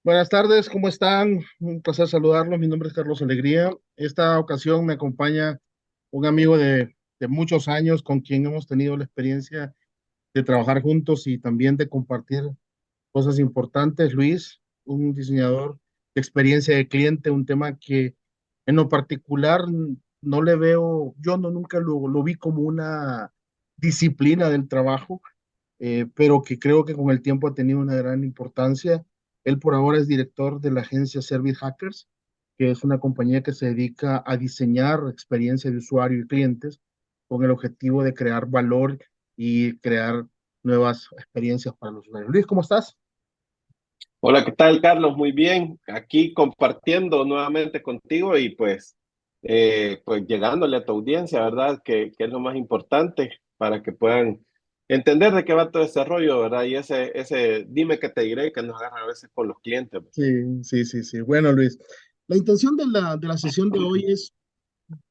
Buenas tardes, ¿cómo están? Un placer saludarlos. Mi nombre es Carlos Alegría. Esta ocasión me acompaña un amigo de muchos años con quien hemos tenido la experiencia de trabajar juntos y también de compartir cosas importantes. Luis, un diseñador de experiencia de cliente, un tema que en lo particular no le veo, yo no nunca lo vi como una disciplina del trabajo, pero que creo que con el tiempo ha tenido una gran importancia. Él por ahora es director de la agencia Service Hackers, que es una compañía que se dedica a diseñar experiencia de usuario y clientes con el objetivo de crear valor y crear nuevas experiencias para los usuarios. Luis, ¿cómo estás? Hola, ¿qué tal, Carlos? Muy bien. Aquí compartiendo nuevamente contigo y pues llegándole a tu audiencia, ¿verdad? Que es lo más importante para que puedan entender de qué va todo este rollo, ¿verdad? Y ese dime que te diré que nos agarra a veces con los clientes, ¿verdad? Sí, sí, sí, sí. Bueno, Luis, la intención de la sesión de hoy es,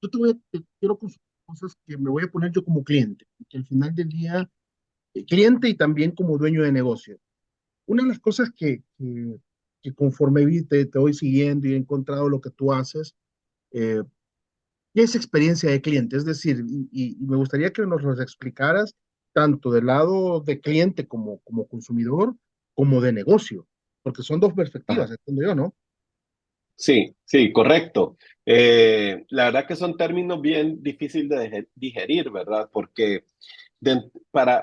te quiero consultar cosas que me voy a poner yo como cliente, que al final del día, cliente y también como dueño de negocio. Una de las cosas que conforme te voy siguiendo y he encontrado lo que tú haces, eh, es experiencia de cliente. Es decir, y me gustaría que nos lo explicaras tanto del lado de cliente como consumidor, como de negocio, porque son dos perspectivas, Ajá. entiendo yo, ¿no? Sí, sí, correcto. La verdad que son términos bien difíciles de digerir, ¿verdad? Porque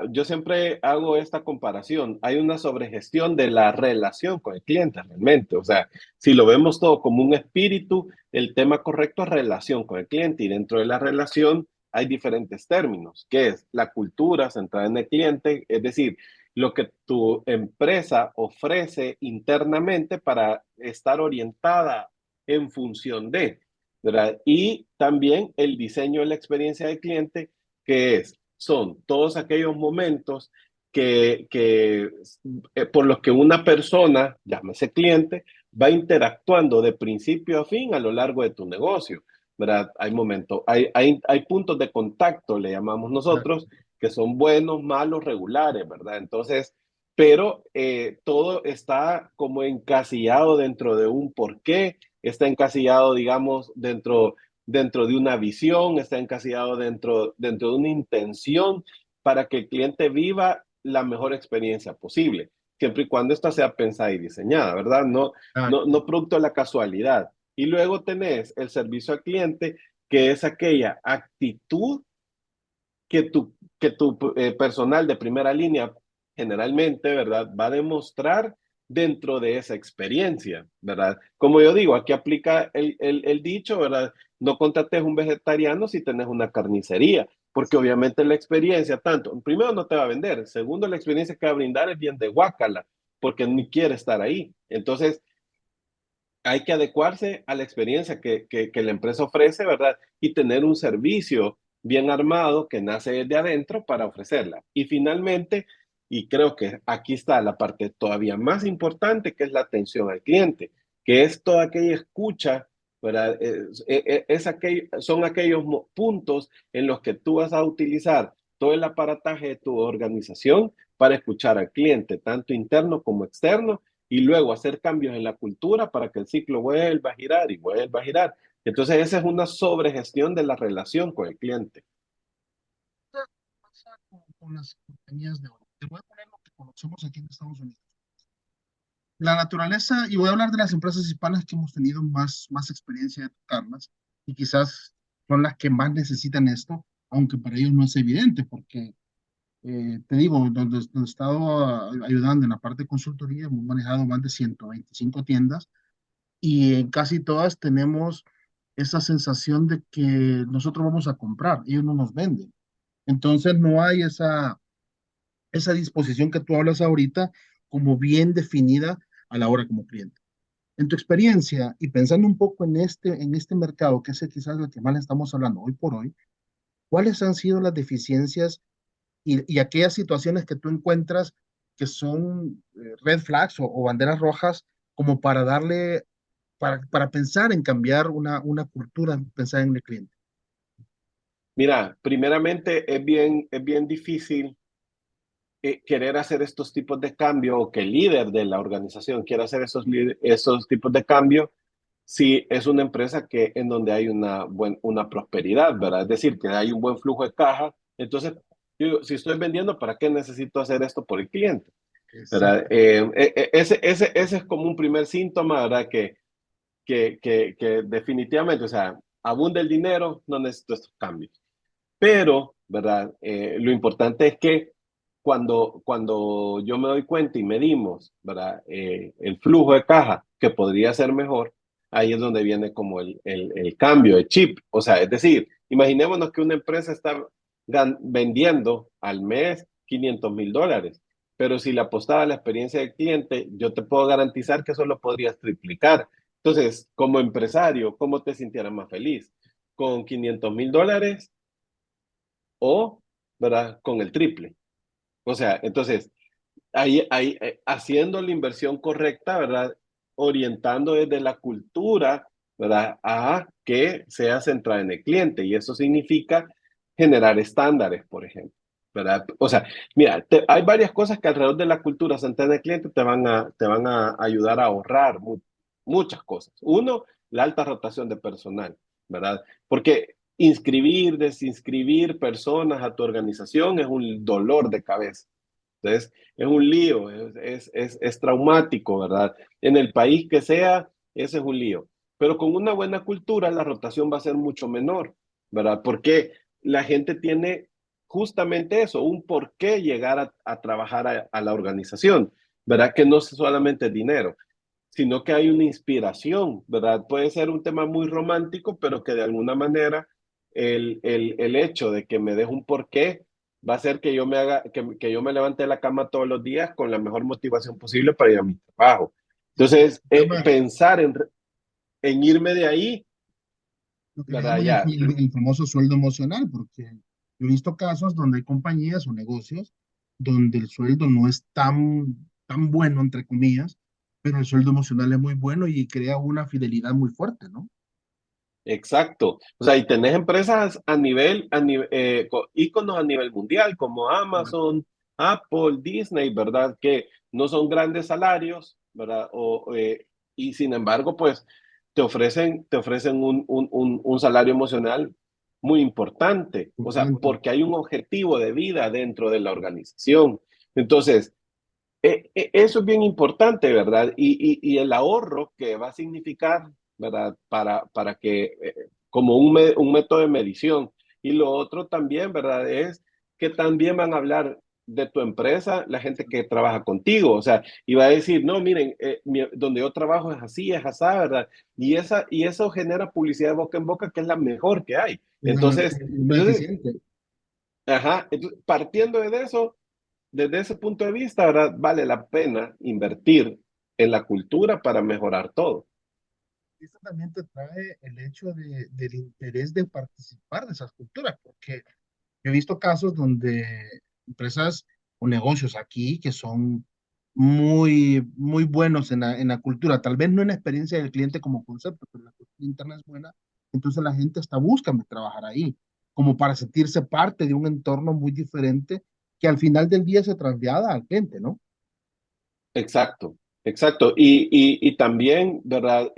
yo siempre hago esta comparación. Hay una sobregestión de la relación con el cliente realmente. O sea, si lo vemos todo como un espíritu, el tema correcto es relación con el cliente y dentro de la relación hay diferentes términos, que es la cultura centrada en el cliente, es decir, lo que tu empresa ofrece internamente para estar orientada en función de, ¿verdad? Y también el diseño de la experiencia del cliente, que son todos aquellos momentos que por los que una persona, llámese cliente, va interactuando de principio a fin a lo largo de tu negocio, ¿verdad? Hay momentos, hay puntos de contacto, le llamamos nosotros, que son buenos, malos, regulares, ¿verdad? Entonces, pero todo está como encasillado dentro de un porqué, está encasillado, digamos, dentro de una visión, está encasillado dentro de una intención para que el cliente viva la mejor experiencia posible, siempre y cuando esta sea pensada y diseñada, ¿verdad? No producto de la casualidad. Y luego tenés el servicio al cliente, que es aquella actitud que tu personal de primera línea generalmente, ¿verdad? Va a demostrar dentro de esa experiencia, ¿verdad? Como yo digo, aquí aplica el dicho, ¿verdad? No contrates un vegetariano si tenés una carnicería, porque obviamente la experiencia, tanto, primero no te va a vender, segundo, la experiencia que va a brindar es bien de guácala, porque ni quiere estar ahí. Entonces, hay que adecuarse a la experiencia que la empresa ofrece, ¿verdad? Y tener un servicio bien armado que nace desde adentro para ofrecerla. Y finalmente, y creo que aquí está la parte todavía más importante, que es la atención al cliente, que es toda aquella escucha, ¿verdad? Son aquellos puntos en los que tú vas a utilizar todo el aparataje de tu organización para escuchar al cliente, tanto interno como externo, y luego hacer cambios en la cultura para que el ciclo vuelva a girar y vuelva a girar. Entonces, esa es una sobregestión de la relación con el cliente. Pasa con las compañías de hoy. Te voy a poner lo que conocemos aquí en Estados Unidos. La naturaleza, y voy a hablar de las empresas hispanas que hemos tenido más experiencia de tocarlas, y quizás son las que más necesitan esto, aunque para ellos no es evidente, porque te digo, donde he estado ayudando en la parte de consultoría, hemos manejado más de 125 tiendas, y en casi todas tenemos esa sensación de que nosotros vamos a comprar, ellos no nos venden. Entonces no hay esa disposición que tú hablas ahorita como bien definida a la hora como cliente. En tu experiencia y pensando un poco en este mercado, que es quizás el que más le estamos hablando hoy por hoy, ¿cuáles han sido las deficiencias y aquellas situaciones que tú encuentras que son red flags o banderas rojas como para para pensar en cambiar una cultura, pensar en el cliente? Mira, primeramente es bien difícil querer hacer estos tipos de cambio o que el líder de la organización quiera hacer esos tipos de cambio si es una empresa en donde hay una prosperidad, ¿verdad? Es decir, que hay un buen flujo de caja. Entonces, yo digo, si estoy vendiendo, ¿para qué necesito hacer esto por el cliente? ¿Verdad? Exacto. Ese es como un primer síntoma, ¿verdad? Que definitivamente, o sea, abunda el dinero, no necesito estos cambios. Pero, ¿verdad? Lo importante es que cuando yo me doy cuenta y medimos, ¿verdad? El flujo de caja que podría ser mejor, ahí es donde viene como el cambio de chip. O sea, es decir, imaginémonos que una empresa está vendiendo al mes $500,000, pero si le apostaba a la experiencia del cliente, yo te puedo garantizar que eso lo podrías triplicar. Entonces, como empresario, ¿cómo te sintieras más feliz? ¿Con $500,000 o, ¿verdad? Con el triple? O sea, entonces, ahí haciendo la inversión correcta, ¿verdad? Orientando desde la cultura, ¿verdad? A que sea centrada en el cliente. Y eso significa generar estándares, por ejemplo, ¿verdad? O sea, mira, hay varias cosas que alrededor de la cultura centrada en el cliente te van a ayudar a ahorrar muchas cosas. Uno, la alta rotación de personal, ¿verdad? Porque inscribir, desinscribir personas a tu organización es un dolor de cabeza. Entonces, es un lío, es traumático, ¿verdad? En el país que sea, ese es un lío. Pero con una buena cultura, la rotación va a ser mucho menor, ¿verdad? Porque la gente tiene justamente eso, un por qué llegar a trabajar a la organización, ¿verdad? Que no es solamente dinero, sino que hay una inspiración, ¿verdad? Puede ser un tema muy romántico, pero que de alguna manera el hecho de que me deje un porqué va a hacer que que yo me levante de la cama todos los días con la mejor motivación posible para ir a mi trabajo. Entonces, Se llama pensar en irme de ahí, lo que le ¿verdad? llaman Ya, el famoso sueldo emocional, porque yo he visto casos donde hay compañías o negocios donde el sueldo no es tan bueno, entre comillas, pero el sueldo emocional es muy bueno y crea una fidelidad muy fuerte, ¿no? exacto. O sea, y tenés empresas íconos a nivel mundial, como Amazon, Apple, Disney, ¿verdad? Que no son grandes salarios, ¿verdad? Y sin embargo, pues te ofrecen un salario emocional muy importante. O sea, Importante. porque hay un objetivo de vida dentro de la organización. Entonces, eso es bien importante, ¿verdad? Y el ahorro que va a significar, ¿verdad? Para que, como un método de medición. Y lo otro también, ¿verdad? Es que también van a hablar de tu empresa la gente que trabaja contigo. O sea, y va a decir, no, miren, donde yo trabajo es así, ¿verdad? Y eso genera publicidad de boca en boca que es la mejor que hay. Entonces, Es muy entonces, eficiente. ajá, entonces, partiendo de eso, desde ese punto de vista, ¿verdad? Vale la pena invertir en la cultura para mejorar todo. Esto también te trae el hecho del interés de participar de esas culturas, porque yo he visto casos donde empresas o negocios aquí que son muy buenos en la cultura, tal vez no en la experiencia del cliente como concepto, pero la cultura interna es buena, entonces la gente está buscando trabajar ahí, como para sentirse parte de un entorno muy diferente que al final del día se traslada al cliente, ¿no? Exacto, exacto. Y también, ¿verdad?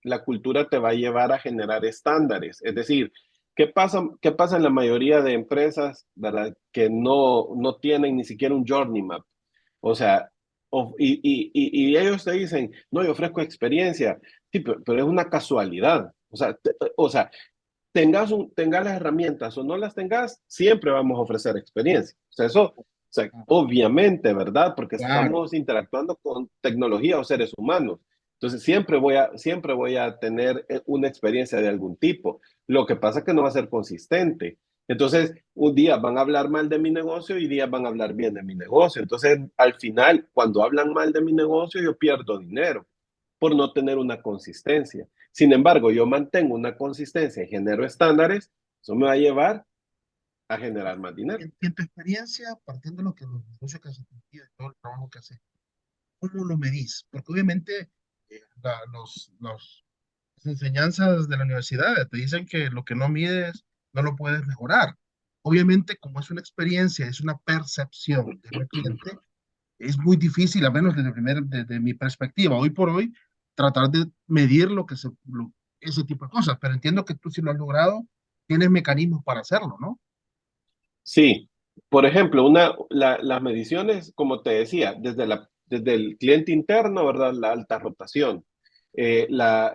La cultura te va a llevar a generar estándares. Es decir, ¿qué pasa en la mayoría de empresas, ¿verdad? Que no tienen ni siquiera un journey map. O sea, y ellos te dicen, no, yo ofrezco experiencia. Sí, pero es una casualidad. O sea, tengas las herramientas o no las tengas, siempre vamos a ofrecer experiencia. O sea, eso, o sea, Ah, obviamente, ¿verdad? Porque claro, estamos interactuando con tecnología o seres humanos. Entonces, siempre voy a tener una experiencia de algún tipo. Lo que pasa es que no va a ser consistente. Entonces, un día van a hablar mal de mi negocio y días van a hablar bien de mi negocio. Entonces, al final, cuando hablan mal de mi negocio, yo pierdo dinero por no tener una consistencia. Sin embargo, yo mantengo una consistencia y genero estándares, eso me va a llevar a generar más dinero. en tu experiencia, partiendo de lo que los negocios que has tenido, de todo el trabajo que haces, ¿cómo lo medís? Porque obviamente las enseñanzas de la universidad te dicen que lo que no mides no lo puedes mejorar. Obviamente, como es una experiencia, es una percepción del cliente, es muy difícil, al menos desde mi perspectiva, hoy por hoy, tratar de medir ese tipo de cosas, pero entiendo que tú si lo has logrado, tienes mecanismos para hacerlo, ¿no? Sí, por ejemplo, las mediciones, como te decía, desde el cliente interno, ¿verdad? La alta rotación, pedida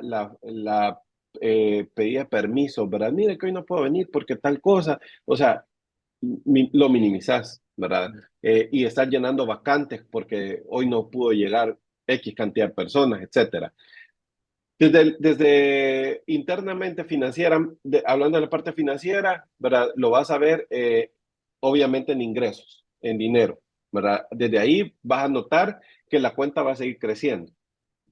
de permiso, ¿verdad? Mire que hoy no puedo venir porque tal cosa, o sea, lo minimizas, ¿verdad? Y estás llenando vacantes porque hoy no pudo llegar X cantidad de personas, etcétera. Desde internamente financiera, hablando de la parte financiera, ¿verdad? Lo vas a ver obviamente en ingresos, en dinero, ¿verdad? Desde ahí vas a notar que la cuenta va a seguir creciendo.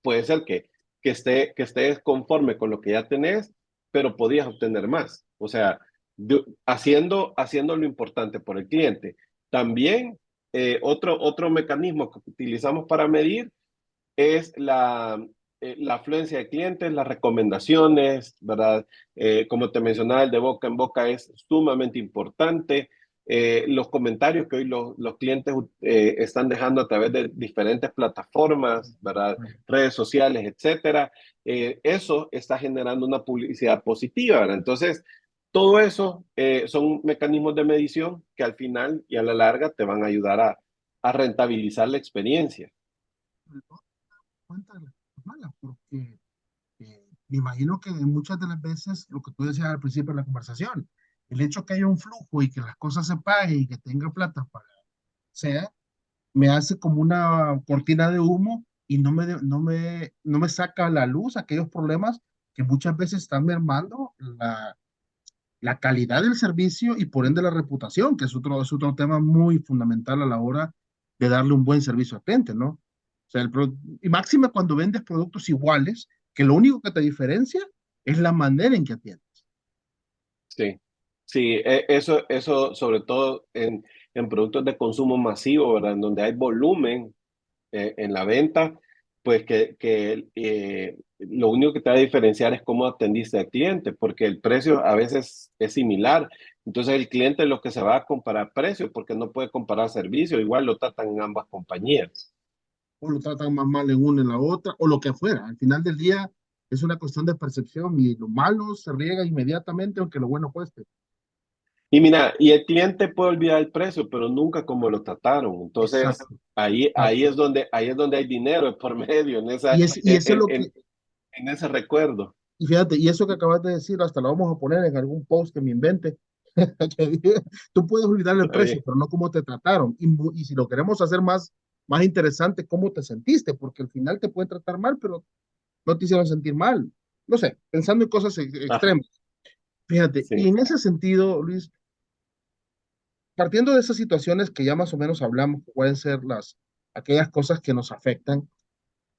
Puede ser que estés conforme con lo que ya tenés, pero podías obtener más. O sea, haciendo lo importante por el cliente. También otro mecanismo que utilizamos para medir es la afluencia de clientes, las recomendaciones, ¿verdad? Como te mencionaba, el de boca en boca es sumamente importante. Los comentarios que hoy los clientes están dejando a través de diferentes plataformas, ¿verdad? Redes sociales, etcétera. Eso está generando una publicidad positiva, ¿verdad? Entonces, todo eso son mecanismos de medición que al final y a la larga te van a ayudar a rentabilizar la experiencia. Cuenta de las cosas malas, porque me imagino que muchas de las veces, lo que tú decías al principio de la conversación, el hecho que haya un flujo y que las cosas se paguen y que tenga plata para sea, me hace como una cortina de humo y no me saca a la luz aquellos problemas que muchas veces están mermando la calidad del servicio y por ende la reputación, que es otro tema muy fundamental a la hora de darle un buen servicio al cliente, ¿no? O sea, y máxime cuando vendes productos iguales, que lo único que te diferencia es la manera en que atiendes. Sí, sí, eso sobre todo en productos de consumo masivo, ¿verdad? En donde hay volumen en la venta, pues que lo único que te va a diferenciar es cómo atendiste al cliente, porque el precio a veces es similar. Entonces el cliente es lo que se va a comparar precio, porque no puede comparar servicio, igual lo tratan en ambas compañías. O lo tratan más mal en una en la otra, o lo que fuera. Al final del día es una cuestión de percepción y lo malo se riega inmediatamente, aunque lo bueno cueste. Y mira, y el cliente puede olvidar el precio, pero nunca como lo trataron. Entonces, Exacto. Exacto. ahí es donde hay dinero de por medio, Y eso es lo que, en ese recuerdo. y fíjate, y eso que acabas de decir, hasta lo vamos a poner en algún post que me invente. Que diga, tú puedes olvidar el precio, Ahí, pero no cómo te trataron. Y si lo queremos hacer más interesante, cómo te sentiste, porque al final te pueden tratar mal, pero no te hicieron sentir mal. No sé, pensando en cosas ajá, extremas. Fíjate, y sí. en ese sentido, Luis, partiendo de esas situaciones que ya más o menos hablamos, que pueden ser aquellas cosas que nos afectan,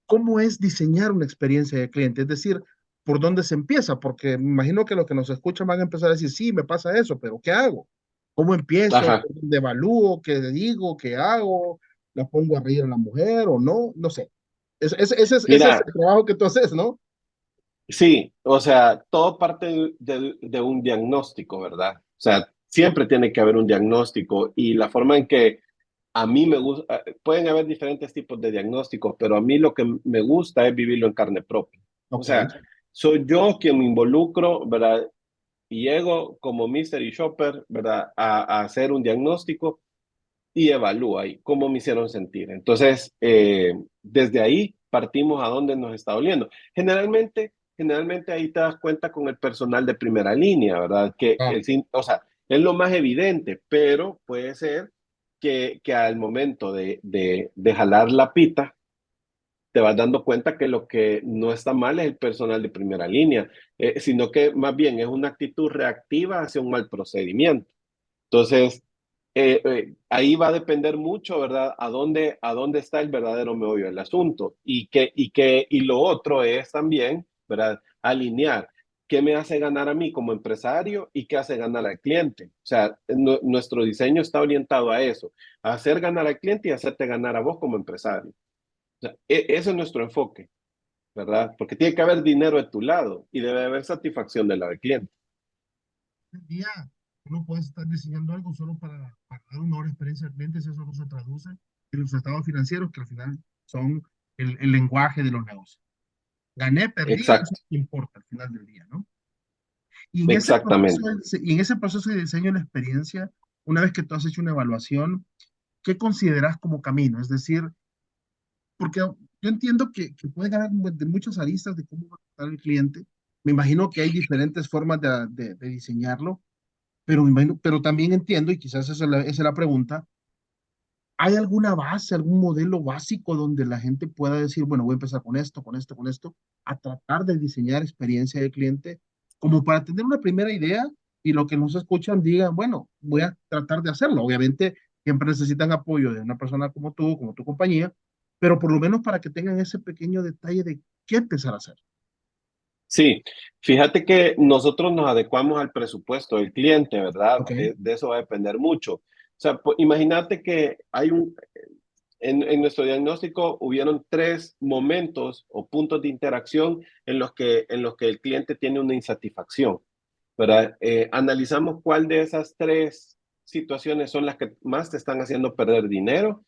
¿cómo es diseñar una experiencia de cliente? Es decir, ¿por dónde se empieza? Porque me imagino que los que nos escuchan van a empezar a decir, sí, me pasa eso, pero ¿qué hago? ¿Cómo empiezo? Ajá. ¿Por dónde evalúo? ¿Qué digo? ¿Qué hago? ¿La pongo a reír a la mujer o no? No sé. Ese es Mira, el trabajo que tú haces, ¿no? sí, o sea, todo parte de un diagnóstico, ¿verdad? O sea, siempre tiene que haber un diagnóstico y la forma en que a mí me gusta, pueden haber diferentes tipos de diagnósticos, pero a mí lo que me gusta es vivirlo en carne propia. O Ok. sea, soy yo quien me involucro, ¿verdad? Y llego como mystery shopper, ¿verdad? A hacer un diagnóstico y evalúo ahí cómo me hicieron sentir. Entonces, desde ahí partimos a dónde nos está doliendo. Generalmente ahí te das cuenta con el personal de primera línea, ¿verdad? Ah, O sea, es lo más evidente, pero puede ser que al momento de jalar la pita, te vas dando cuenta que lo que no está mal es el personal de primera línea, sino que más bien es una actitud reactiva hacia un mal procedimiento. Entonces, ahí va a depender mucho, ¿verdad? A dónde está el verdadero meollo del asunto. Y lo otro es también, ¿verdad? Alinear qué me hace ganar a mí como empresario y qué hace ganar al cliente. O sea, nuestro diseño está orientado a eso, a hacer ganar al cliente y hacerte ganar a vos como empresario. O sea, ese es nuestro enfoque, ¿verdad? Porque tiene que haber dinero de tu lado y debe haber satisfacción de la del cliente. el día Uno puede estar diseñando algo solo para dar una mejor experiencia al cliente si eso no se traduce en los estados financieros, que al final son el lenguaje de los negocios. Gané, perdí, eso es Exacto, lo que importa al final del día, ¿no? Y en ese proceso, exactamente. y en ese proceso de diseño de la experiencia, una vez que tú has hecho una evaluación, ¿qué consideras como camino? Es decir, porque yo entiendo que pueden haber de muchas aristas de cómo va a tratar el cliente. Me imagino que hay diferentes formas de diseñarlo, pero, pero también entiendo, y quizás esa es la pregunta, ¿hay alguna base, algún modelo básico donde la gente pueda decir, bueno, voy a empezar con esto, con esto, con esto, a tratar de diseñar experiencia del cliente, como para tener una primera idea y lo que nos escuchan digan, bueno, voy a tratar de hacerlo? Obviamente, siempre necesitan apoyo de una persona como tú, como tu compañía, pero por lo menos para que tengan ese pequeño detalle de qué empezar a hacer. Sí, fíjate que nosotros nos adecuamos al presupuesto del cliente, ¿verdad? Ok, De eso va a depender mucho. O sea, imagínate que en nuestro diagnóstico hubieron tres momentos o puntos de interacción en los que el cliente tiene una insatisfacción, ¿verdad? Analizamos cuál de esas tres situaciones son las que más te están haciendo perder dinero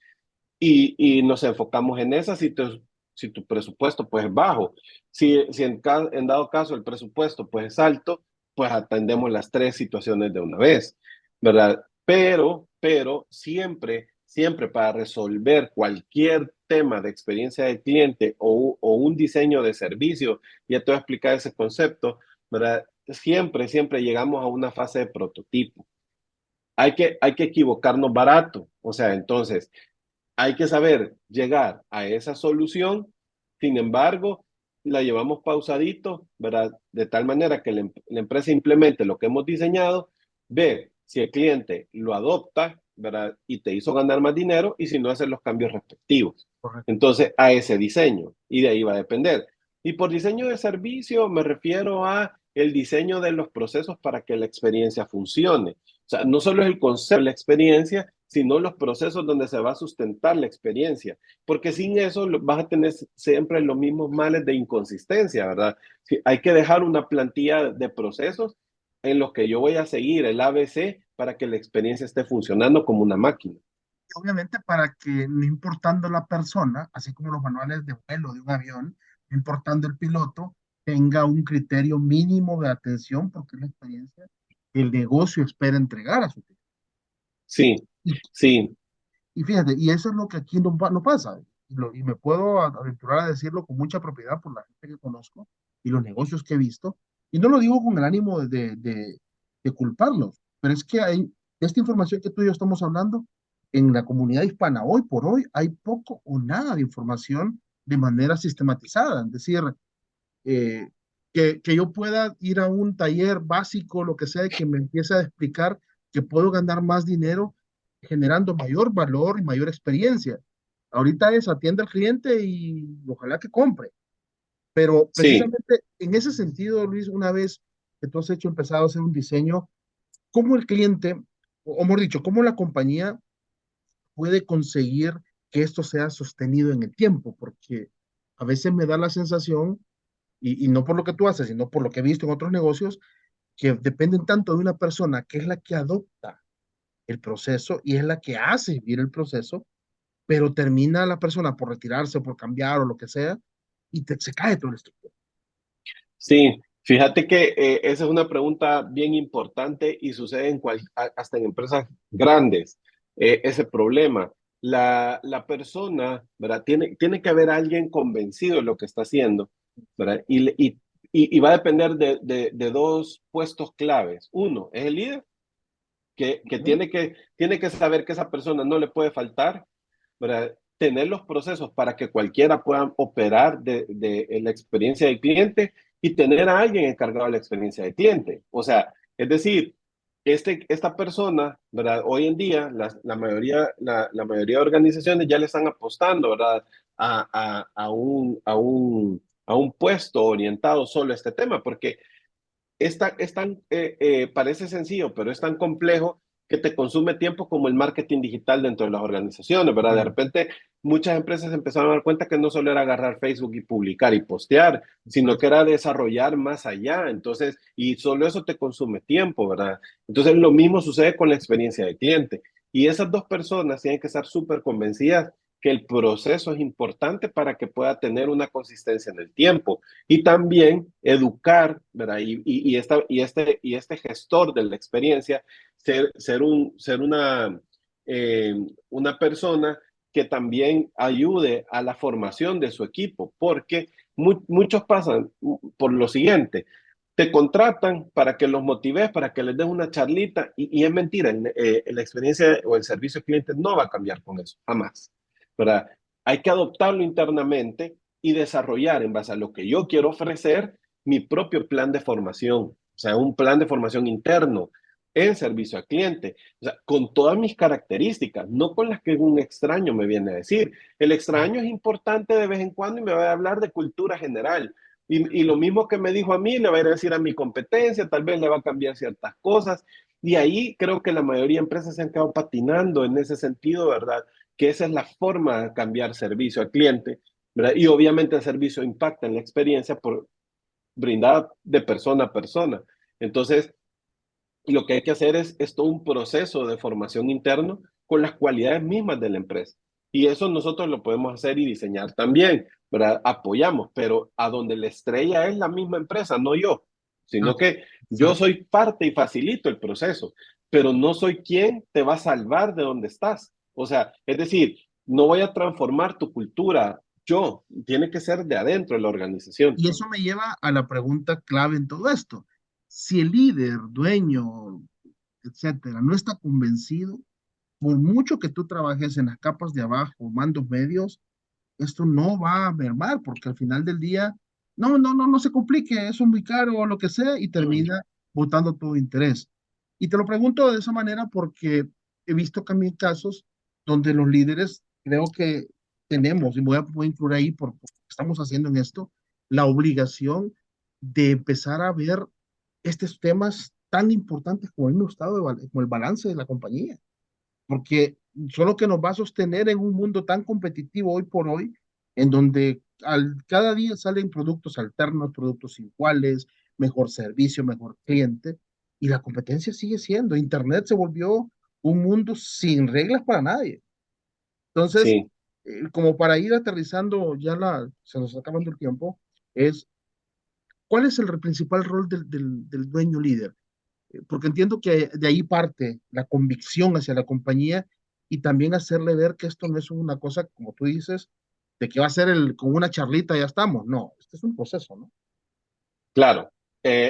y nos enfocamos en esas si tu presupuesto pues es bajo. Si en dado caso el presupuesto pues es alto, pues atendemos las tres situaciones de una vez, ¿verdad? Pero siempre para resolver cualquier tema de experiencia del cliente o un diseño de servicio, ya te voy a explicar ese concepto, ¿verdad? Siempre llegamos a una fase de prototipo. Hay que equivocarnos barato, o sea, entonces hay que saber llegar a esa solución, sin embargo, la llevamos pausadito, ¿verdad? De tal manera que la empresa implemente lo que hemos diseñado, ve si el cliente lo adopta, ¿verdad? Y te hizo ganar más dinero y si no, hacer los cambios respectivos. correcto. Entonces, a ese diseño y de ahí va a depender. Y por diseño de servicio me refiero a el diseño de los procesos para que la experiencia funcione. O sea, no solo es el concepto de la experiencia, sino los procesos donde se va a sustentar la experiencia, porque sin eso vas a tener siempre los mismos males de inconsistencia, ¿verdad? Sí, hay que dejar una plantilla de procesos en los que yo voy a seguir el ABC para que la experiencia esté funcionando como una máquina. Obviamente para que no importando la persona, así como los manuales de vuelo de un avión, no importando el piloto, tenga un criterio mínimo de atención porque es la experiencia que el negocio espera entregar a su cliente. Sí, Y, sí, y fíjate, y eso es lo que aquí no pasa. Y me puedo aventurar a decirlo con mucha propiedad por la gente que conozco y los negocios que he visto. Y no lo digo con el ánimo de culparlos, pero es que hay esta información que tú y yo estamos hablando en la comunidad hispana hoy por hoy hay poco o nada de información de manera sistematizada. Es decir, eh, que yo pueda ir a un taller básico, lo que sea, y que me empiece a explicar que puedo ganar más dinero generando mayor valor y mayor experiencia. Ahorita es atiende al cliente y ojalá que compre. Pero sí, precisamente en ese sentido, Luis, una vez que tú has empezado a hacer un diseño, ¿cómo el cliente, o mejor dicho, cómo la compañía puede conseguir que esto sea sostenido en el tiempo? Porque a veces me da la sensación y no por lo que tú haces, sino por lo que he visto en otros negocios, que dependen tanto de una persona que es la que adopta el proceso y es la que hace vivir el proceso, pero termina la persona por retirarse, por cambiar o lo que sea, y se cae toda la estructura. sí. Fíjate que esa es una pregunta bien importante y sucede hasta en empresas grandes, ese problema. La persona, ¿verdad? Tiene que haber alguien convencido de lo que está haciendo, ¿verdad? Y va a depender de dos puestos claves. Uno es el líder, que ¿No? tiene que saber que esa persona no le puede faltar, ¿verdad? Tener los procesos para que cualquiera pueda operar de la experiencia del cliente y tener a alguien encargado de la experiencia del cliente. O sea, es decir, esta persona, ¿verdad? Hoy en día, la mayoría de organizaciones ya le están apostando, ¿verdad? A un puesto orientado solo a este tema, porque parece sencillo, pero es tan complejo que te consume tiempo como el marketing digital dentro de las organizaciones, ¿verdad? De Totalmente. repente muchas empresas empezaron a dar cuenta que no solo era agarrar Facebook y publicar y postear, sino que era desarrollar más allá. Entonces, y solo eso te consume tiempo, ¿verdad? Entonces, lo mismo sucede con la experiencia de cliente. Y esas dos personas tienen que estar súper convencidas que el proceso es importante para que pueda tener una consistencia en el tiempo. Y también educar, ¿verdad? Y este gestor de la experiencia, ser una persona que también ayude a la formación de su equipo, porque muchos pasan por lo siguiente: te contratan para que los motives, para que les des una charlita, y es mentira, la experiencia o el servicio al cliente no va a cambiar con eso, jamás, ¿verdad? Hay que adoptarlo internamente y desarrollar en base a lo que yo quiero ofrecer mi propio plan de formación, o sea, un plan de formación interno en servicio al cliente, o sea, con todas mis características, no con las que un extraño me viene a decir. El extraño es importante de vez en cuando y me va a hablar de cultura general. Y lo mismo que me dijo a mí, le va a ir a decir a mi competencia, tal vez le va a cambiar ciertas cosas. Y ahí creo que la mayoría de empresas se han quedado patinando en ese sentido, ¿verdad? Que esa es la forma de cambiar servicio al cliente, ¿verdad? Y obviamente el servicio impacta en la experiencia por brindada de persona a persona. Entonces, lo que hay que hacer es todo un proceso de formación interno con las cualidades mismas de la empresa. Y eso nosotros lo podemos hacer y diseñar también, ¿verdad? Apoyamos, pero a donde la estrella es la misma empresa, no yo, Ah, sino que yo exacto. soy parte y facilito el proceso, pero no soy quien te va a salvar de donde estás. O sea, es decir, no voy a transformar tu cultura yo, tiene que ser de adentro de la organización. Y eso me lleva a la pregunta clave en todo esto. Si el líder, dueño, etcétera, no está convencido, por mucho que tú trabajes en las capas de abajo, mandos medios, esto no va a mermar, porque al final del día, no se complique, eso es muy caro o lo que sea, y termina botando todo interés. Y te lo pregunto de esa manera porque he visto también casos donde los líderes, creo que tenemos, y voy a incluir ahí por lo que estamos haciendo en esto, la obligación de empezar a ver estos temas tan importantes como el mismo estado como el balance de la compañía, porque son lo que nos va a sostener en un mundo tan competitivo hoy por hoy, en donde cada día salen productos alternos, productos iguales, mejor servicio, mejor cliente, y la competencia sigue siendo. Internet se volvió un mundo sin reglas para nadie. Entonces, Sí, como para ir aterrizando, se nos está acabando el tiempo, es, ¿cuál es el principal rol del dueño líder? Porque entiendo que de ahí parte la convicción hacia la compañía y también hacerle ver que esto no es una cosa, como tú dices, de que va a ser con una charlita ya estamos. No, este es un proceso, ¿no? claro.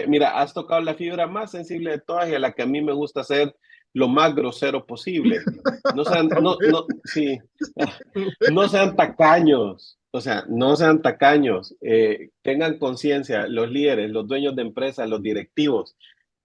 Mira, has tocado la fibra más sensible de todas y a la que a mí me gusta ser lo más grosero posible. No sean, no, no, sí, no sean tacaños, o sea, no sean tacaños. Tengan conciencia, los líderes, los dueños de empresas, los directivos,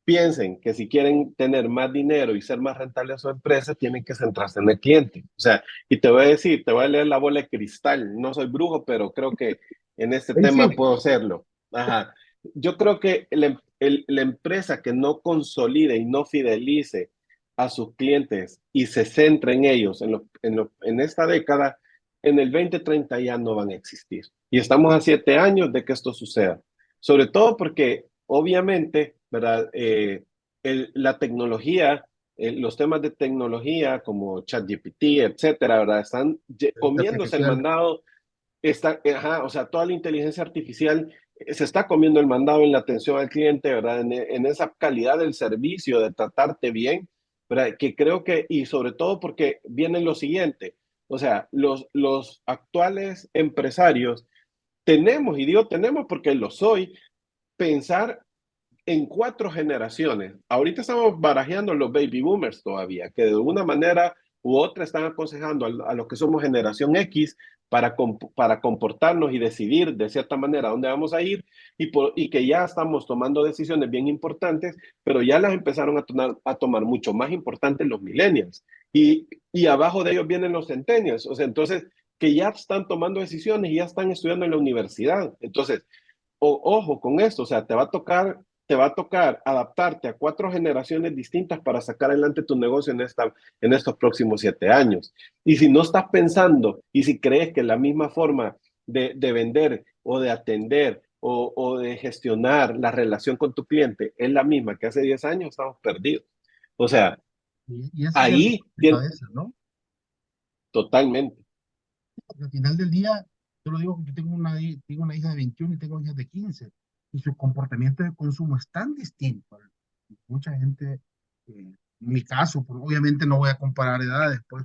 piensen que si quieren tener más dinero y ser más rentable a su empresa, tienen que centrarse en el cliente. O sea, y te voy a decir, te voy a leer la bola de cristal. No soy brujo, pero creo que en este Ahí tema sí. puedo serlo. Ajá. Yo creo que la empresa que no consolide y no fidelice a sus clientes y se centre en ellos en esta década, en el 2030 ya no van a existir. Y estamos a 7 años de que esto suceda. Sobre todo porque, obviamente, ¿verdad? La tecnología, los temas de tecnología como ChatGPT, etcétera, ¿verdad? Están comiéndose el Artificial. mandado, ajá, o sea, toda la inteligencia artificial se está comiendo el mandado en la atención al cliente, ¿verdad? En esa calidad del servicio, de tratarte bien, ¿verdad? Que creo que, y sobre todo porque viene lo siguiente, o sea, los actuales empresarios tenemos, y digo tenemos porque lo soy, pensar en 4 generaciones. Ahorita estamos barajeando los baby boomers todavía, que de una manera u otra están aconsejando a los que somos generación X para comportarnos y decidir de cierta manera dónde vamos a ir y que ya estamos tomando decisiones bien importantes, pero ya las empezaron a tomar mucho más importantes los millennials. Y abajo de ellos vienen los centennials, o sea, entonces que ya están tomando decisiones y ya están estudiando en la universidad. Entonces, ojo con esto, o sea, te va a tocar te va a tocar adaptarte a 4 generaciones distintas para sacar adelante tu negocio en estos próximos 7 años. Y si no estás pensando y si crees que la misma forma de vender o de atender o de gestionar la relación con tu cliente es la misma que hace 10 años, estamos perdidos. O sea, Y ese es el dolor ahí de cabeza, ¿no? totalmente. Porque al final del día, yo lo digo, yo tengo una hija de 21 y tengo hijas de 15 y su comportamiento de consumo es tan distinto. Mucha gente, en mi caso, pues, obviamente no voy a comparar edades, pues,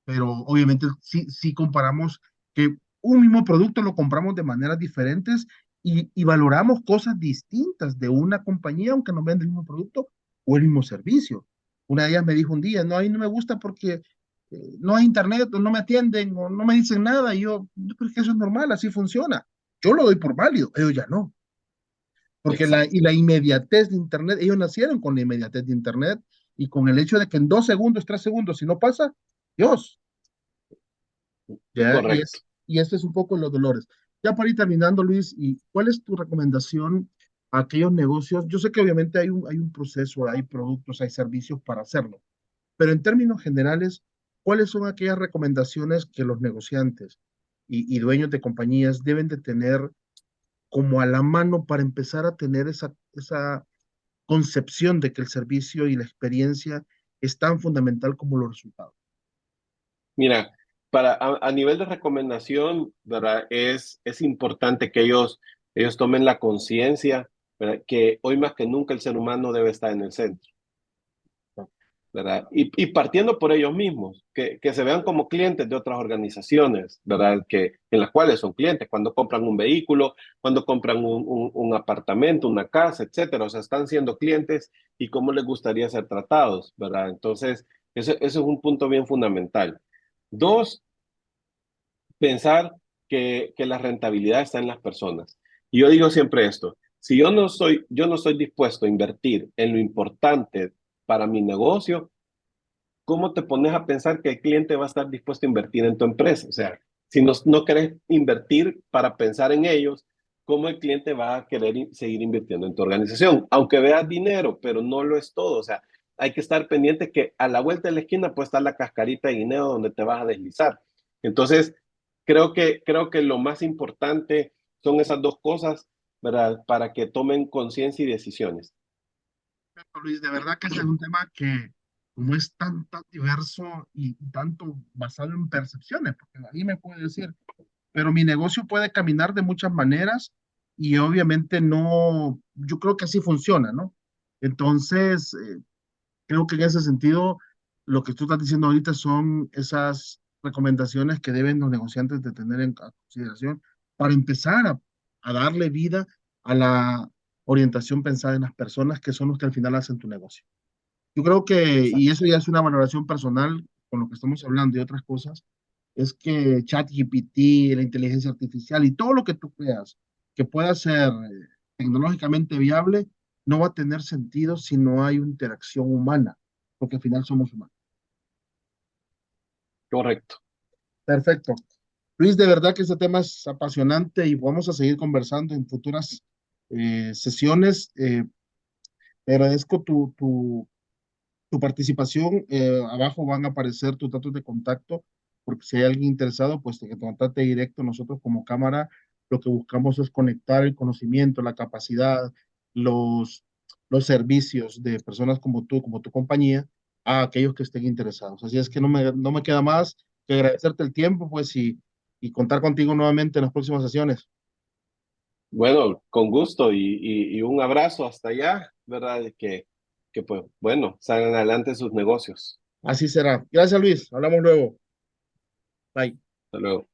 pero obviamente sí comparamos que un mismo producto lo compramos de maneras diferentes y valoramos cosas distintas de una compañía, aunque nos venda el mismo producto o el mismo servicio. Una de ellas me dijo un día, no, a mí no me gusta porque no hay internet, o no me atienden, o no me dicen nada, y yo creo que eso es normal, así funciona. Yo lo doy por válido, ellos ya no. Porque Exacto. la inmediatez de internet, ellos nacieron con la inmediatez de internet y con el hecho de que en 2 segundos, 3 segundos, si no pasa, Dios, ¿ya? Correcto. Y este es un poco los dolores. Ya para ir terminando, Luis, ¿y cuál es tu recomendación a aquellos negocios? Yo sé que obviamente hay un proceso, hay productos, hay servicios para hacerlo, pero en términos generales, ¿cuáles son aquellas recomendaciones que los negociantes y dueños de compañías deben de tener como a la mano para empezar a tener esa concepción de que el servicio y la experiencia es tan fundamental como los resultados? Mira, a nivel de recomendación, ¿verdad? Es importante que ellos tomen la conciencia, ¿verdad? Que hoy más que nunca el ser humano debe estar en el centro, ¿verdad? Y partiendo por ellos mismos, que se vean como clientes de otras organizaciones, ¿verdad? En las cuales son clientes, cuando compran un vehículo, cuando compran un apartamento, una casa, etcétera. O sea, están siendo clientes y cómo les gustaría ser tratados, ¿verdad? Entonces, eso es un punto bien fundamental. Dos, pensar que la rentabilidad está en las personas. Y yo digo siempre esto, si yo no estoy dispuesto a invertir en lo importante para mi negocio, ¿cómo te pones a pensar que el cliente va a estar dispuesto a invertir en tu empresa? O sea, si no querés invertir para pensar en ellos, ¿cómo el cliente va a querer seguir invirtiendo en tu organización? Aunque veas dinero, pero no lo es todo. O sea, hay que estar pendiente que a la vuelta de la esquina puede estar la cascarita de guineo donde te vas a deslizar. Entonces, creo que lo más importante son esas dos cosas, ¿verdad? Para que tomen conciencia y decisiones. Luis, de verdad que ese es un tema que, como es tan diverso y tanto basado en percepciones, porque nadie me puede decir, pero mi negocio puede caminar de muchas maneras y obviamente no, yo creo que así funciona, ¿no? Entonces, creo que en ese sentido, lo que tú estás diciendo ahorita son esas recomendaciones que deben los negociantes de tener en consideración para empezar a darle vida a la orientación pensada en las personas que son los que al final hacen tu negocio. Yo creo que, y Exacto. eso ya es una valoración personal con lo que estamos hablando y otras cosas, es que ChatGPT, la inteligencia artificial y todo lo que tú creas que pueda ser tecnológicamente viable, no va a tener sentido si no hay una interacción humana, porque al final somos humanos. Correcto. Perfecto. Luis, de verdad que este tema es apasionante y vamos a seguir conversando en futuras sesiones. Te agradezco tu participación. Abajo van a aparecer tus datos de contacto, porque si hay alguien interesado, pues que te contacte directo. Nosotros como cámara lo que buscamos es conectar el conocimiento, la capacidad, los, los servicios de personas como tu compañía, a aquellos que estén interesados. Así es que no me queda más que agradecerte el tiempo, pues, y contar contigo nuevamente en las próximas sesiones. Bueno, con gusto y un abrazo hasta allá, ¿verdad? Que pues, bueno, salgan adelante sus negocios. Así será. Gracias, Luis. Hablamos luego. Bye. Hasta luego.